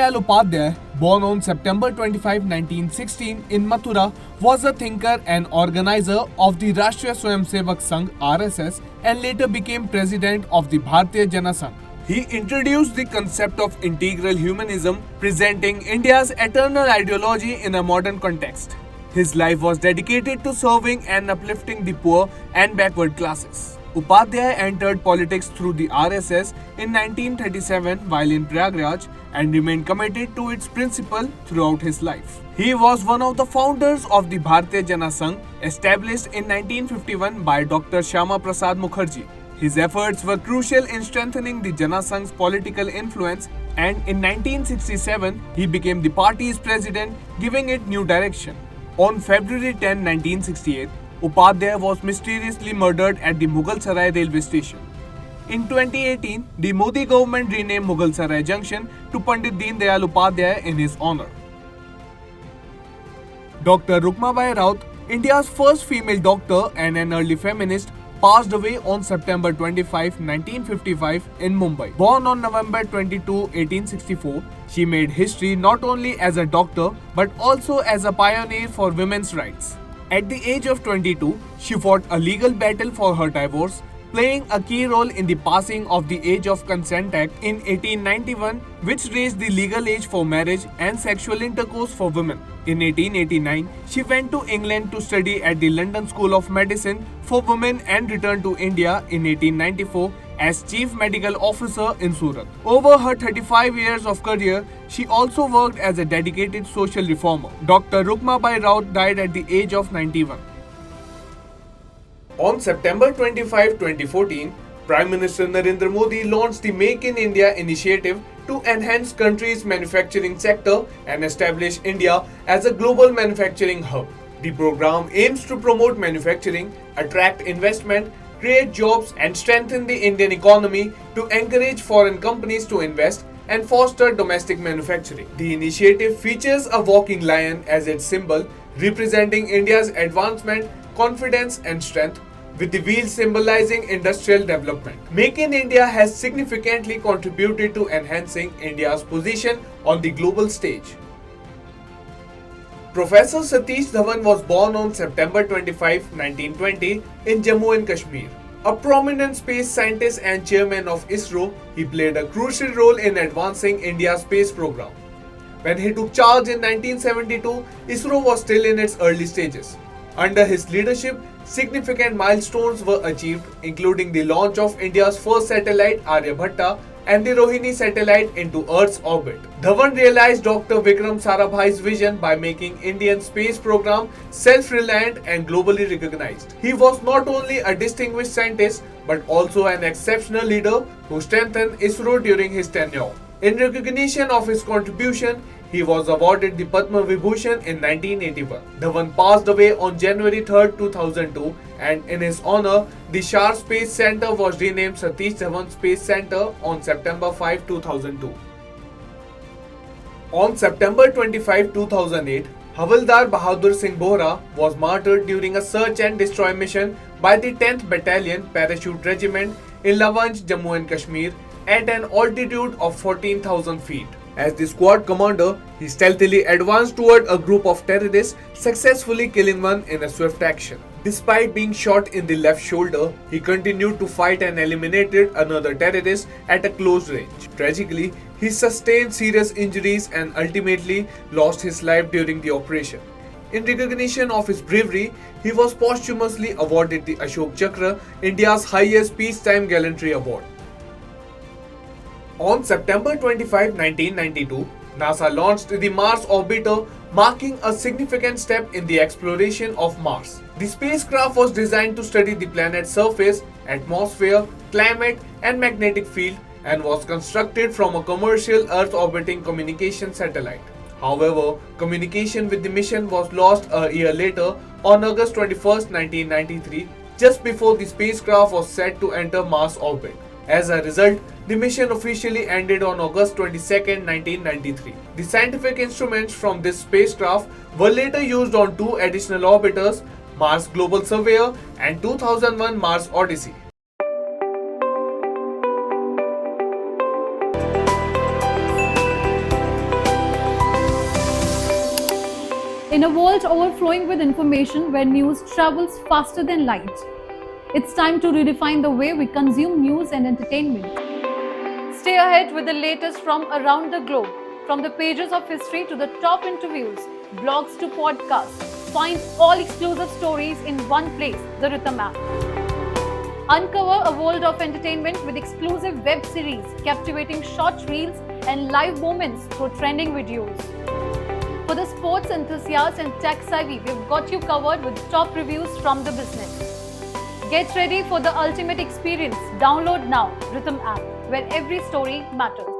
Dayal Upadhyay, born on September 25, 1916 in Mathura, was a thinker and organizer of the Rashtriya Swayamsevak Sangh (RSS) and later became president of the Bharatiya Jana Sangh. He introduced the concept of integral humanism, presenting India's eternal ideology in a modern context. His life was dedicated to serving and uplifting the poor and backward classes. Upadhyay entered politics through the RSS in 1937 while in Prayagraj and remained committed to its principle throughout his life. He was one of the founders of the Bharatiya Jana Sangh, established in 1951 by Dr. Shyama Prasad Mukherjee. His efforts were crucial in strengthening the Jana Sangh's political influence, and in 1967 he became the party's president, giving it new direction. On February 10, 1968, Upadhyay was mysteriously murdered at the Mughal Sarai railway station. In 2018, the Modi government renamed Mughal Sarai Junction to Pandit Deen Dayal Upadhyay in his honor. Dr. Rukmabai Raut, India's first female doctor and an early feminist, passed away on September 25, 1955 in Mumbai. Born on November 22, 1864, she made history not only as a doctor but also as a pioneer for women's rights. At the age of 22, she fought a legal battle for her divorce, playing a key role in the passing of the Age of Consent Act in 1891, which raised the legal age for marriage and sexual intercourse for women. In 1889, she went to England to study at the London School of Medicine for Women and returned to India in 1894 as Chief Medical Officer in Surat. Over her 35 years of career, she also worked as a dedicated social reformer. Dr. Rukmabai Raut died at the age of 91. On September 25, 2014, Prime Minister Narendra Modi launched the Make in India initiative to enhance country's manufacturing sector and establish India as a global manufacturing hub. The program aims to promote manufacturing, attract investment, create jobs and strengthen the Indian economy to encourage foreign companies to invest and foster domestic manufacturing. The initiative features a walking lion as its symbol, representing India's advancement, confidence and strength, with the wheel symbolizing industrial development. Make in India has significantly contributed to enhancing India's position on the global stage. Professor Satish Dhawan was born on September 25, 1920 in Jammu and Kashmir. A prominent space scientist and chairman of ISRO, he played a crucial role in advancing India's space program. When he took charge in 1972, ISRO was still in its early stages. Under his leadership, significant milestones were achieved, including the launch of India's first satellite Aryabhatta and the Rohini satellite into Earth's orbit. Dhawan realized Dr. Vikram Sarabhai's vision by making Indian space program self-reliant and globally recognized. He was not only a distinguished scientist but also an exceptional leader who strengthened ISRO during his tenure. In recognition of his contribution, he was awarded the Padma Vibhushan in 1981. Dhawan passed away on January 3, 2002, and in his honor, the Shar Space Center was renamed Satish Dhawan Space Center on September 5, 2002. On September 25, 2008, Havildar Bahadur Singh Bohra was martyred during a search and destroy mission by the 10th Battalion Parachute Regiment in Lawanj, Jammu and Kashmir at an altitude of 14,000 feet. As the squad commander, he stealthily advanced toward a group of terrorists, successfully killing one in a swift action. Despite being shot in the left shoulder, he continued to fight and eliminated another terrorist at a close range. Tragically, he sustained serious injuries and ultimately lost his life during the operation. In recognition of his bravery, he was posthumously awarded the Ashok Chakra, India's highest peacetime gallantry award. On September 25, 1992, NASA launched the Mars Orbiter, marking a significant step in the exploration of Mars. The spacecraft was designed to study the planet's surface, atmosphere, climate, and magnetic field and was constructed from a commercial Earth-orbiting communication satellite. However, communication with the mission was lost a year later on August 21, 1993, just before the spacecraft was set to enter Mars orbit. As a result, the mission officially ended on August 22, 1993. The scientific instruments from this spacecraft were later used on two additional orbiters, Mars Global Surveyor and 2001 Mars Odyssey. In a world overflowing with information where news travels faster than light, it's time to redefine the way we consume news and entertainment. Stay ahead with the latest from around the globe, from the pages of history to the top interviews, blogs to podcasts. Find all exclusive stories in one place, the Rhythm app. Uncover a world of entertainment with exclusive web series, captivating short reels, and live moments through trending videos. For the sports enthusiast and tech savvy, we've got you covered with top reviews from the business. Get ready for the ultimate experience. Download now, Rhythm app, where every story matters.